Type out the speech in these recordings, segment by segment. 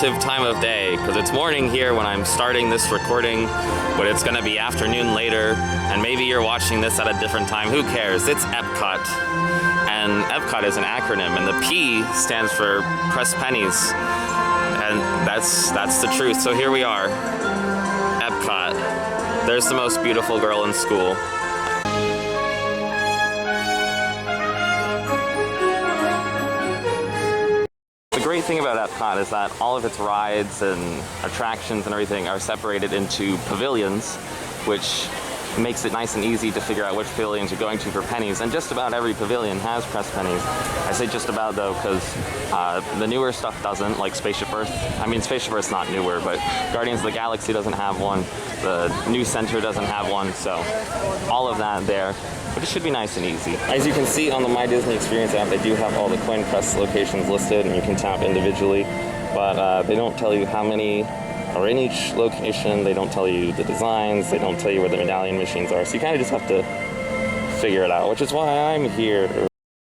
relative time of day, because it's morning here when I'm starting this recording, but it's going to be afternoon later, and maybe you're watching this at a different time. Who cares? It's EPCOT, and EPCOT is an acronym, and the P stands for press pennies, and that's the truth. So here we are, EPCOT. There's the most beautiful girl in school. The great thing about EPCOT is that all of its rides and attractions and everything are separated into pavilions, which makes it nice and easy to figure out which pavilions you're going to for pennies, and just about every pavilion has press pennies. I say just about though, because the newer stuff doesn't, like Spaceship Earth. I mean, Spaceship Earth's not newer, but Guardians of the Galaxy doesn't have one. The new center doesn't have one, so all of that there. But it should be nice and easy. As you can see on the My Disney Experience app, they do have all the coin press locations listed, and you can tap individually, but they don't tell you how many are in each location. They don't tell you the designs. They don't tell you where the medallion machines are, so you kind of just have to figure it out, which is why I'm here.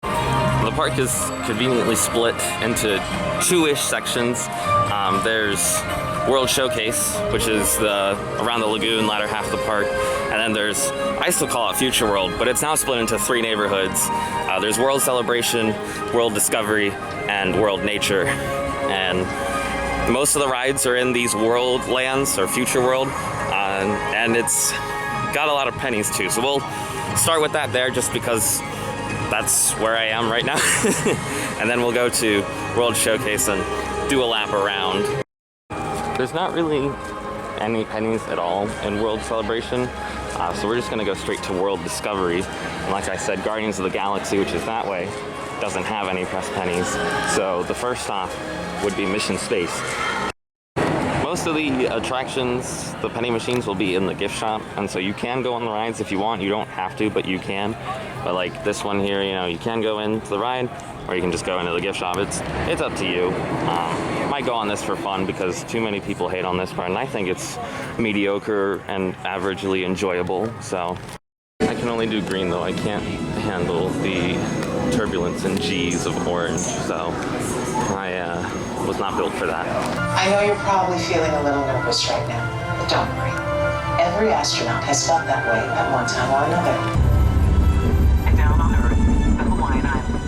The park is conveniently split into two-ish sections. There's World Showcase, which is around the lagoon, latter half of the park, and then there's, I still call it Future World, but it's now split into three neighborhoods. There's World Celebration, World Discovery, and World Nature, and most of the rides are in these world lands, or Future World, and it's got a lot of pennies too. So we'll start with that there, just because that's where I am right now. And then we'll go to World Showcase and do a lap around. There's not really any pennies at all in World Celebration, so we're just gonna go straight to World Discovery. And like I said, Guardians of the Galaxy, which is that way, doesn't have any press pennies. So the first stop would be Mission Space. Most of the attractions, the penny machines, will be in the gift shop, and so you can go on the rides if you want. You don't have to, but you can. But like this one here, you know, you can go into the ride, or you can just go into the gift shop. It's up to you. Might go on this for fun because too many people hate on this part, and I think it's mediocre and averagely enjoyable. So I can only do green though. I can't handle the turbulence and G's of orange, so I was not built for that. I know you're probably feeling a little nervous right now, but don't worry. Every astronaut has felt that way at one time or another. And down on Earth, the Hawaiian Islands.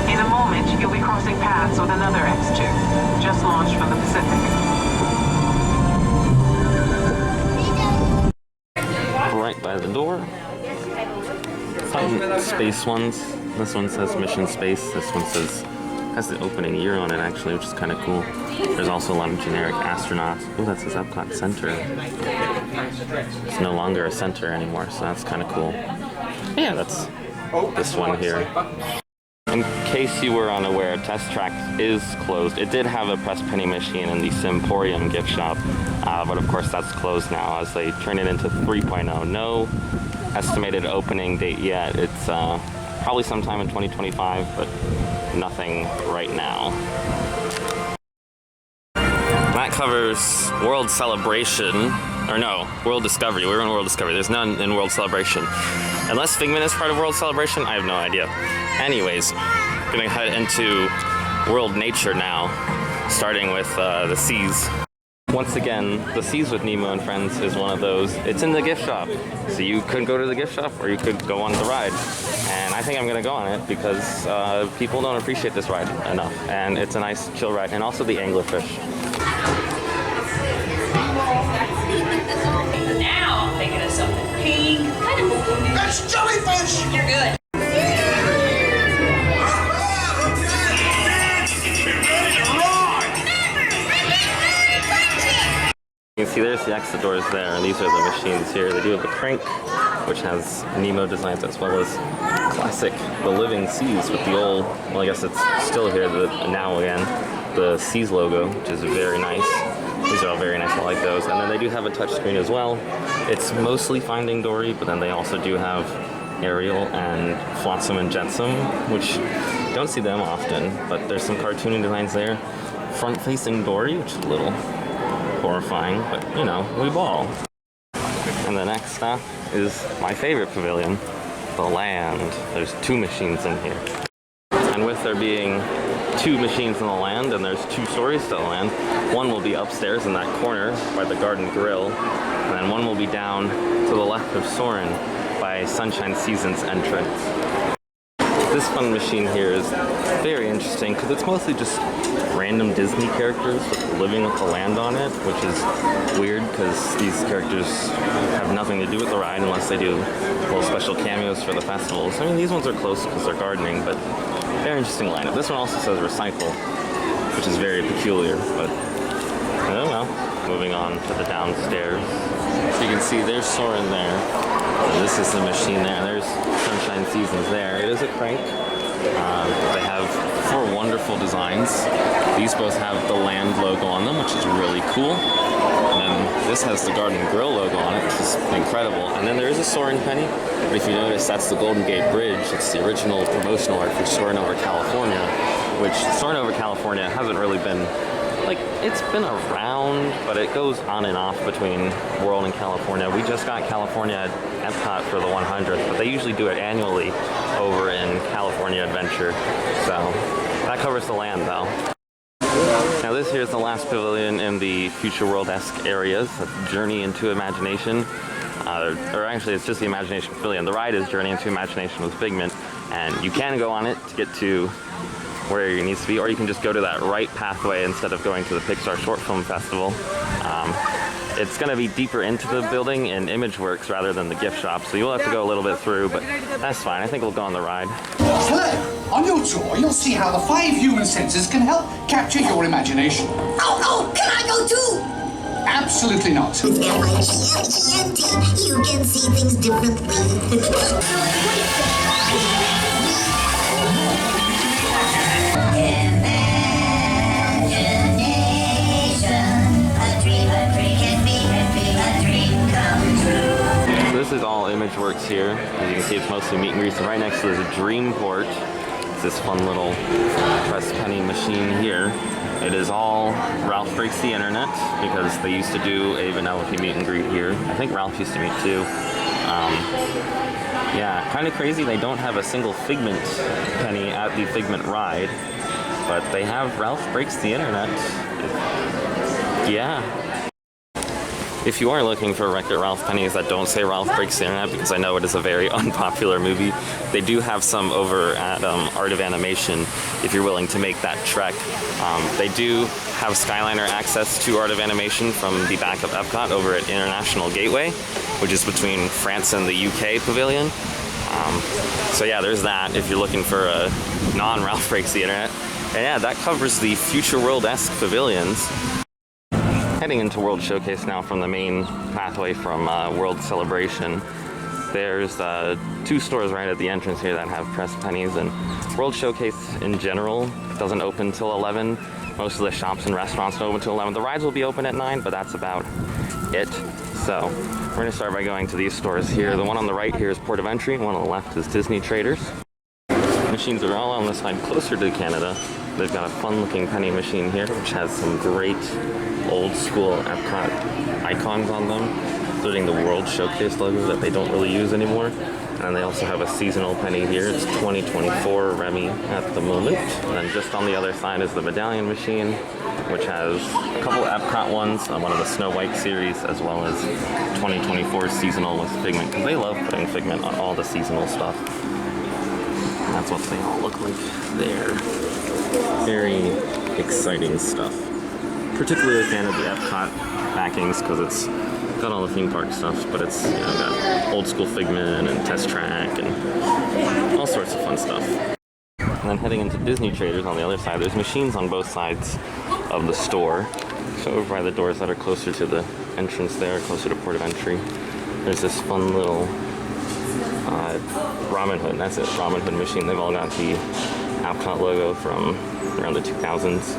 In a moment, you'll be crossing paths with another X-2, just launched from the Pacific. Right by the door. Some space ones. This one says Mission Space. This one has the opening year on it actually, which is kind of cool. There's also a lot of generic astronauts. Oh, that says EPCOT Center. It's no longer a center anymore, so that's kind of cool. Yeah, that's this one here. In case you were unaware, Test Track is closed. It did have a press penny machine in the Simporium gift shop, but of course that's closed now as they turn it into 3.0. No estimated opening date yet. It's probably sometime in 2025, but nothing right now. That covers World Celebration, or no, World Discovery. We're in World Discovery. There's none in World Celebration. Unless Figment is part of World Celebration, I have no idea. Anyways, gonna head into World Nature now, starting with the seas. Once again, the Seas with Nemo and Friends is one of those. It's in the gift shop, so you could go to the gift shop or you could go on the ride. And I think I'm gonna go on it because people don't appreciate this ride enough, and it's a nice chill ride, and also the anglerfish. Now I'm thinking of something pink. That's jellyfish! You're good. You can see there's the exit doors there, and these are the machines here. They do have the crank, which has Nemo designs, as well as classic The Living Seas with the old, well, I guess it's still here now again, the Seas logo, which is very nice. These are all very nice, I like those. And then they do have a touchscreen as well. It's mostly Finding Dory, but then they also do have Ariel and Flotsam and Jetsam, which don't see them often, but there's some cartoony designs there. Front-facing Dory, which is a little horrifying, but you know, we ball. And the next stop is my favorite pavilion, the land. There's two machines in here. And with there being 2 machines in the land, and there's 2 stories to the land. One will be upstairs in that corner by the Garden Grill, and then one will be down to the left of Soren by Sunshine Season's entrance. This fun machine here is very interesting because it's mostly just random Disney characters living with the land on it, which is weird because these characters have nothing to do with the ride unless they do little special cameos for the festivals. I mean, these ones are close because they're gardening, but very interesting lineup. This one also says recycle, which is very peculiar, but I don't know. Moving on to the downstairs. So you can see there's Soren there. And this is the machine there. There's Sunshine Seasons there. It is a crank. They have 4 wonderful designs. These both have the land logo on them, which is really cool. And then this has the Garden Grill logo on it, which is incredible. And then there is a Soren penny. But if you notice, that's the Golden Gate Bridge. It's the original promotional art for Soarin' Over California, which Soarin' Over California hasn't really been, like, it's been around, but it goes on and off between World and California. We just got California at EPCOT for the 100th, but they usually do it annually over in California Adventure. So that covers the land, though. Now this here is the last pavilion in the Future World-esque areas. That's Journey into Imagination. Or actually, it's just the Imagination Pavilion. The ride is Journey into Imagination with Figment, and you can go on it to get to where you need to be, or you can just go to that right pathway instead of going to the Pixar Short Film Festival. It's going to be deeper into the building in ImageWorks rather than the gift shop, so you'll have to go a little bit through, but that's fine. I think we'll go on the ride. So there, on your tour, you'll see how the 5 human senses can help capture your imagination. Oh no, can I go too? Absolutely not. With MIGMGMT, you can see things differently. This is all ImageWorks here. As you can see, it's mostly meet and greets. And right next to it is a Dreamport. It's this fun little press penny machine here. It is all Ralph Breaks the Internet, because they used to do a Vanellope meet and greet here. I think Ralph used to meet too. Yeah, kind of crazy they don't have a single Figment penny at the Figment ride, but they have Ralph Breaks the Internet. Yeah. If you are looking for Wreck-It Ralph pennies that don't say Ralph Breaks the Internet, because I know it is a very unpopular movie, they do have some over at Art of Animation if you're willing to make that trek. They do have Skyliner access to Art of Animation from the back of EPCOT over at International Gateway, which is between France and the UK pavilion. So yeah, there's that if you're looking for a non-Ralph Breaks the Internet. And yeah, that covers the Future World-esque pavilions. Heading into World Showcase now from the main pathway from World Celebration. There's 2 stores right at the entrance here that have pressed pennies, and World Showcase in general doesn't open till 11. Most of the shops and restaurants don't open till 11. The rides will be open at 9, but that's about it. So we're going to start by going to these stores here. The one on the right here is Port of Entry, and one on the left is Disney Traders. Machines are all on the side closer to Canada. They've got a fun-looking penny machine here, which has some great old-school EPCOT icons on them, including the World Showcase logo that they don't really use anymore. And they also have a seasonal penny here. It's 2024 Remy at the moment. And then just on the other side is the medallion machine, which has a couple EPCOT ones, one of the Snow White series, as well as 2024 seasonal with Figment, because they love putting Figment on all the seasonal stuff. And that's what they all look like there. Very exciting stuff. Particularly a fan of the EPCOT backings because it's got all the theme park stuff, but it's, you know, got old school Figment and Test Track and all sorts of fun stuff. And then heading into Disney Traders on the other side, there's machines on both sides of the store. So over by the doors that are closer to the entrance there, closer to Port of Entry, there's this fun little Robin Hood. That's it, Robin Hood machine. They've all got the EPCOT logo from around the 2000s,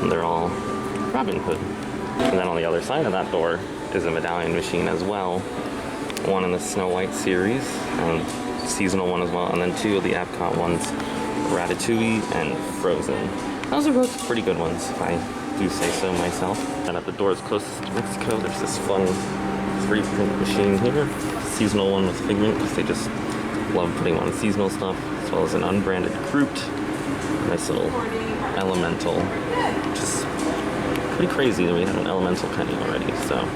and they're all Robin Hood. And then on the other side of that door is a medallion machine as well. One in the Snow White series, and seasonal one as well, and then 2 of the EPCOT ones, Ratatouille and Frozen. Those are both pretty good ones, if I do say so myself. And at the doors closest to Mexico, there's this fun 3-print machine here. Seasonal one with Figment, because they just love putting on seasonal stuff, as well as an unbranded Groot. Nice little elemental, which is pretty crazy that we have an elemental penny already, so.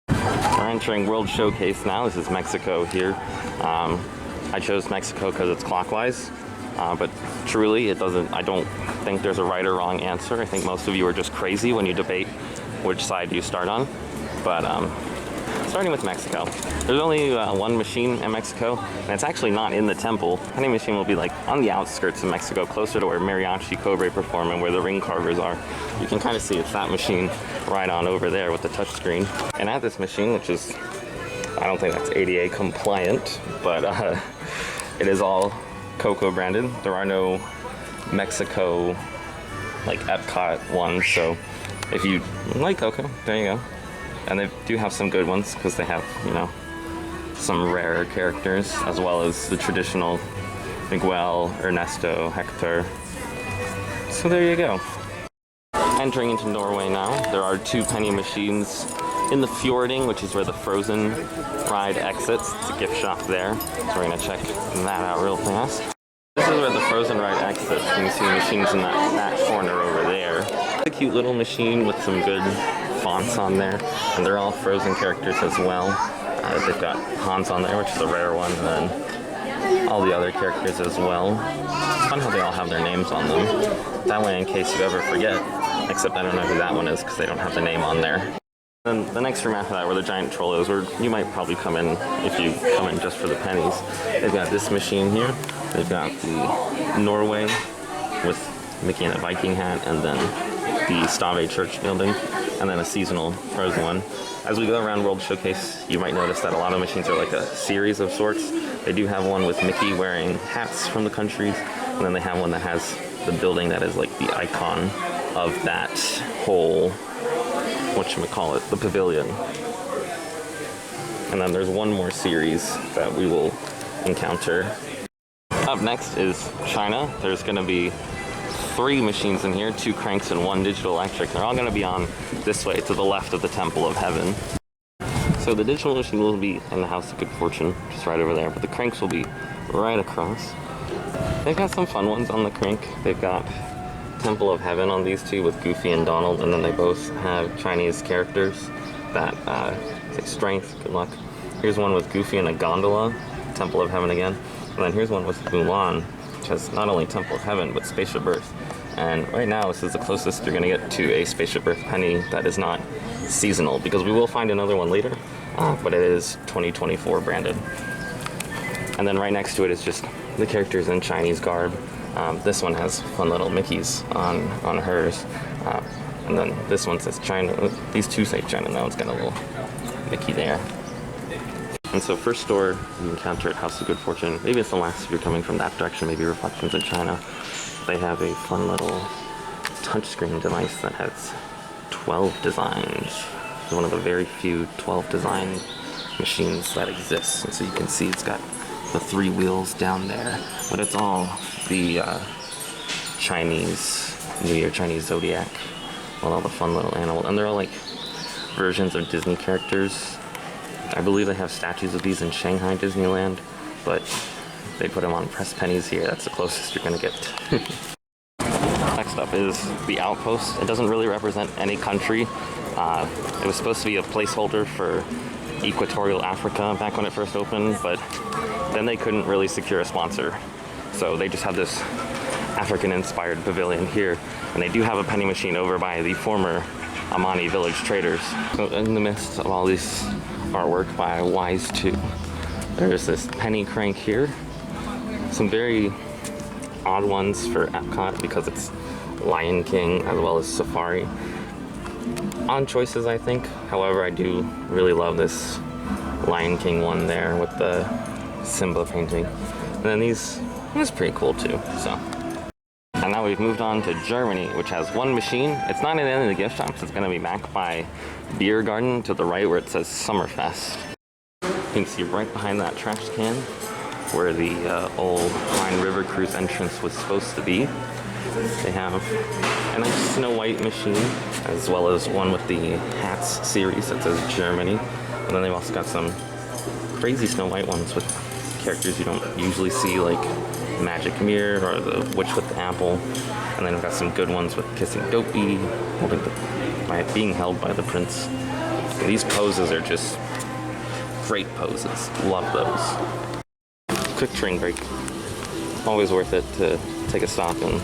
We're entering World Showcase now. This is Mexico here. I chose Mexico because it's clockwise, but truly it doesn't, I don't think there's a right or wrong answer. I think most of you are just crazy when you debate which side you start on, but starting with Mexico. There's only one machine in Mexico, and it's actually not in the temple. Penny machine will be like on the outskirts of Mexico, closer to where Mariachi Cobre perform and where the ring carvers are. You can kind of see it's that machine right on over there with the touchscreen. And at this machine, which is, I don't think that's ADA compliant, but it is all Coco branded. There are no Mexico, like EPCOT ones, so if you like Coco, there you go. And they do have some good ones because they have, you know, some rare characters as well as the traditional Miguel, Ernesto, Hector. So there you go. Entering into Norway now, there are two penny machines in the Fjording, which is where the Frozen ride exits. It's a gift shop there, so we're gonna check that out real fast. This is where the Frozen ride exits. You can see the machines in that corner over there. A cute little machine with some good fonts on there, and they're all Frozen characters as well. They've got Hans on there, which is a rare one, and then all the other characters as well. It's fun how they all have their names on them. That way, in case you ever forget, except I don't know who that one is because they don't have the name on there. Then the next room after that were the giant trollos, where you might probably come in if you come in just for the pennies. They've got this machine here. They've got the Norway with Mickey in a Viking hat, and then the Stave Church building, and then a seasonal Frozen one. As we go around World Showcase, you might notice that a lot of machines are like a series of sorts. They do have one with Mickey wearing hats from the countries, and then they have one that has the building that is like the icon of that whole, whatchamacallit, the pavilion. And then there's one more series that we will encounter. Up next is China. There's gonna be 3 machines in here, 2 cranks and 1 digital electric. They're all going to be on this way to the left of the Temple of Heaven. So the digital machine will be in the House of Good Fortune, just right over there, but the cranks will be right across. They've got some fun ones on the crank. They've got Temple of Heaven on these 2 with Goofy and Donald, and then they both have Chinese characters that say strength, good luck. Here's one with Goofy in a gondola, Temple of Heaven again, and then here's one with Mulan, which has not only Temple of Heaven, but Spaceship Earth. And right now, this is the closest you're gonna get to a Spaceship Earth penny that is not seasonal, because we will find another one later, but it is 2024 branded. And then right next to it is just the characters in Chinese garb. This one has fun little Mickeys on hers. And then this one says China. These 2 say China, that one's got a little Mickey there. And so first store you encounter at House of Good Fortune, maybe it's the last if you're coming from that direction, maybe Reflections in China. They have a fun little touchscreen device that has 12 designs. It's one of the very few 12 design machines that exists. And so you can see it's got the 3 wheels down there, but it's all the Chinese New Year, Chinese Zodiac, with all the fun little animals. And they're all like versions of Disney characters. I believe they have statues of these in Shanghai Disneyland, but they put them on press pennies here. That's the closest you're gonna get. Next up is the Outpost. It doesn't really represent any country. It was supposed to be a placeholder for Equatorial Africa back when it first opened, but then they couldn't really secure a sponsor. So they just had this African-inspired pavilion here, and they do have a penny machine over by the former Amani Village Traders. So in the midst of all this artwork by Wise 2, there's this penny crank here. Some very odd ones for EPCOT because it's Lion King as well as Safari. Odd choices, I think. However, I do really love this Lion King one there with the Simba painting. And then this is pretty cool too, so. And now we've moved on to Germany, which has one machine. It's not in any of the gift shops. It's gonna be back by Beer Garden to the right where it says Summerfest. You can see right behind that trash can where the old Rhine River Cruise entrance was supposed to be. They have a nice Snow White machine, as well as one with the hats series that says Germany. And then they've also got some crazy Snow White ones with characters you don't usually see, like Magic Mirror or the Witch with the Apple. And then we've got some good ones with Kissing Dopey, being held by the prince. And these poses are just great poses. Love those. Quick train break. Always worth it to take a stop and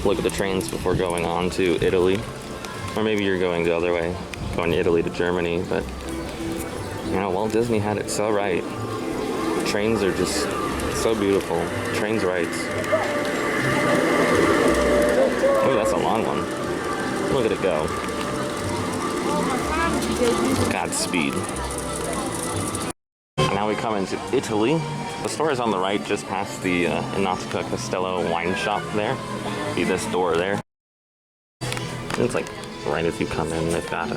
look at the trains before going on to Italy. Or maybe you're going the other way, going to Italy to Germany, but you know, Walt Disney had it so right. Trains are just so beautiful. Trains rights. Oh, that's a long one. Look at it go. Godspeed. And now we come into Italy. The store is on the right, just past the Nautica Castello wine shop there. See this door there? And it's like right as you come in, they've got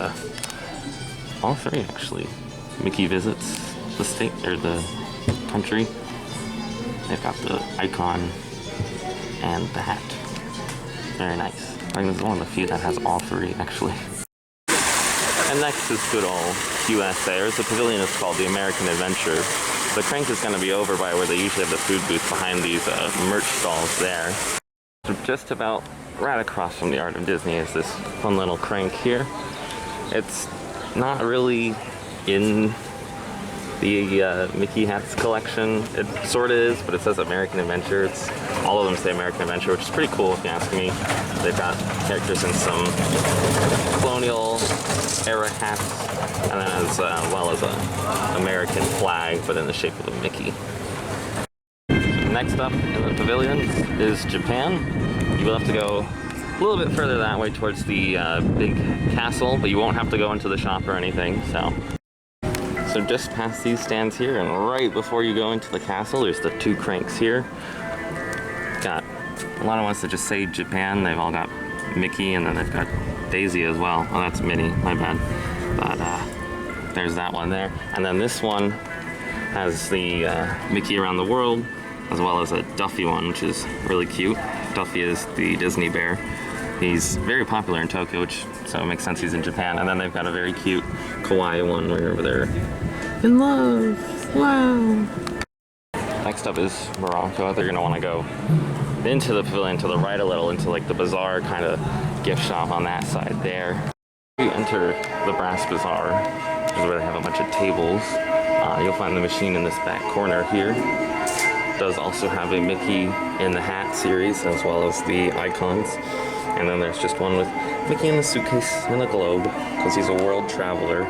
all three actually. Mickey visits the state or the country. They've got the icon and the hat. Very nice. I think this is one of the few that has all three actually. And next is good old USA, or the pavilion is called the American Adventure. The crank is going to be over by where they usually have the food booth behind these merch stalls there. So just about right across from the Art of Disney is this fun little crank here. It's not really in the Mickey hats collection. It sort of is, but it says American Adventure. All of them say American Adventure, which is pretty cool if you ask me. They've got characters in some colonial era hats, and then as well as an American flag, but in the shape of a Mickey. Next up in the pavilion is Japan. You will have to go a little bit further that way towards the big castle, but you won't have to go into the shop or anything. So just past these stands here, and right before you go into the castle, there's the two cranks here. Got a lot of ones that just say Japan. They've all got Mickey, and then they've got Daisy as well. Oh, that's Minnie, my bad. But there's that one there. And then this one has the Mickey Around the World, as well as a Duffy one, which is really cute. Duffy is the Disney bear. He's very popular in Tokyo, so it makes sense he's in Japan. And then they've got a very cute kawaii one where they're in love. Wow. Next up is Morocco. They're gonna want to go into the pavilion to the right a little, into like the bazaar kind of gift shop on that side there. You enter the Brass Bazaar, which is where they have a bunch of tables. You'll find the machine in this back corner here. It does also have a Mickey in the Hat series, as well as the icons. And then there's just one with Mickey in the suitcase and a globe, because he's a world traveler.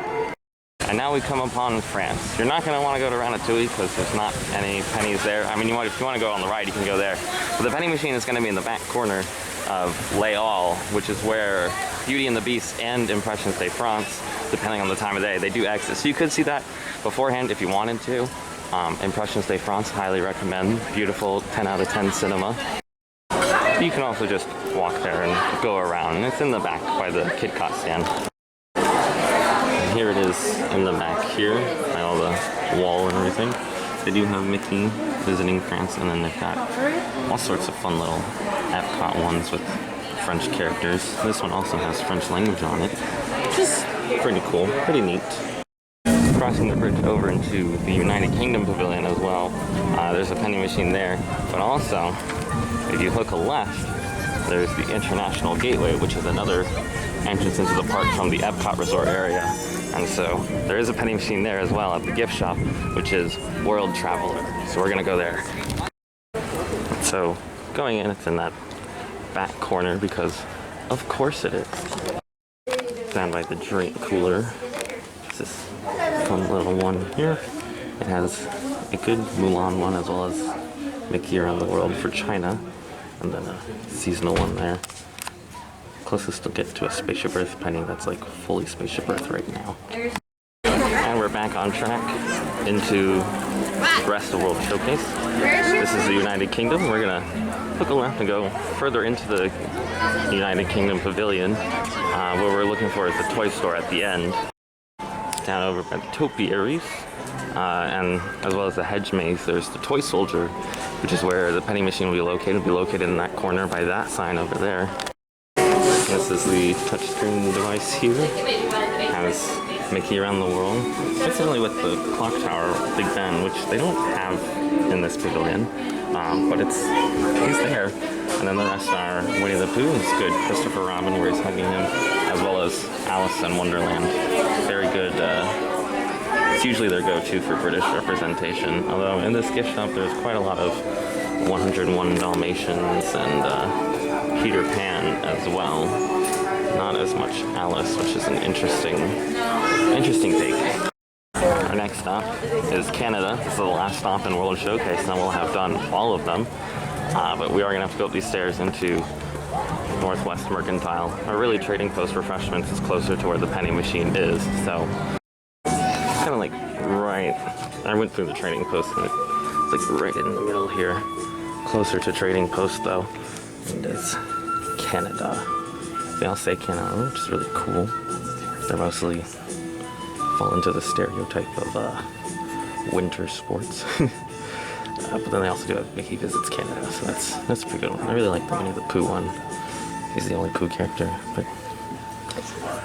And now we come upon France. You're not going to want to go to Ratatouille because there's not any pennies there. I mean, if you want to go on the right, you can go there. But the penny machine is going to be in the back corner of Les Halles, which is where Beauty and the Beast and Impressions de France, depending on the time of day, they do exit. So you could see that beforehand if you wanted to. Impressions de France, highly recommend. Beautiful, 10 out of 10 cinema. You can also just walk there and go around, and it's in the back by the EPCOT stand. And here it is in the back here, by all the wall and everything. They do have Mickey visiting France, and then they've got all sorts of fun little EPCOT ones with French characters. This one also has French language on it, which is pretty cool, pretty neat. Crossing the bridge over into the United Kingdom Pavilion as well. There's a penny machine there, but also, if you hook a left, there's the International Gateway, which is another entrance into the park from the EPCOT Resort area. And so there is a penny machine there as well at the gift shop, which is World Traveler. So we're gonna go there. So going in, it's in that back corner because of course it is. Down by the drink cooler. It's this fun little one here. It has a good Mulan one as well as Mickey Around the World for China. And then a seasonal one there. Closest to get to a Spaceship Earth penny that's like fully Spaceship Earth right now. And we're back on track into the Rest of the World Showcase. This is the United Kingdom. We're gonna hook a left and go further into the United Kingdom Pavilion. What we're looking for is the toy store at the end. Down over by the topiaries. And as well as the hedge maze, there's the Toy Soldier, which is where the penny machine will be located. It'll be located in that corner by that sign over there. This is the touchscreen device here. It has Mickey Around the World. Specifically with the clock tower, Big Ben, which they don't have in this pavilion. but he's there. And then the rest are Winnie the Pooh is good, Christopher Robin where he's hugging him, as well as Alice in Wonderland. Very good. It's usually their go-to for British representation. Although in this gift shop there's quite a lot of 101 Dalmatians and Peter Pan as well. Not as much Alice, which is an interesting take. Our next stop is Canada. This is the last stop in World Showcase, and then we'll have done all of them. But we are going to have to go up these stairs into Northwest Mercantile. Or really, Trading Post Refreshments is closer to where the penny machine is, so kind of like right. I went through the Trading Post, and it's like right in the middle here, closer to Trading Post though. And it's Canada. They all say Canada, which is really cool. They're mostly fall into the stereotype of winter sports. But then they also do have Mickey Visits Canada, so that's a pretty good one. I really like the Winnie the Pooh one. He's the only Pooh character, but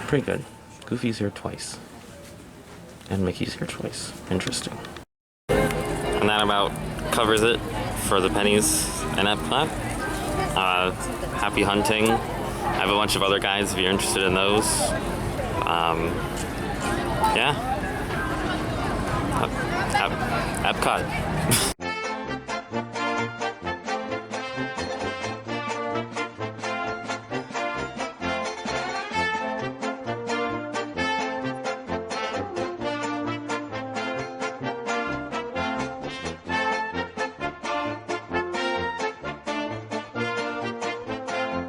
pretty good. Goofy's here twice. And Mickey's here twice. Interesting. And that about covers it for the pennies in EPCOT. Happy hunting. I have a bunch of other guides if you're interested in those. Yeah. EPCOT.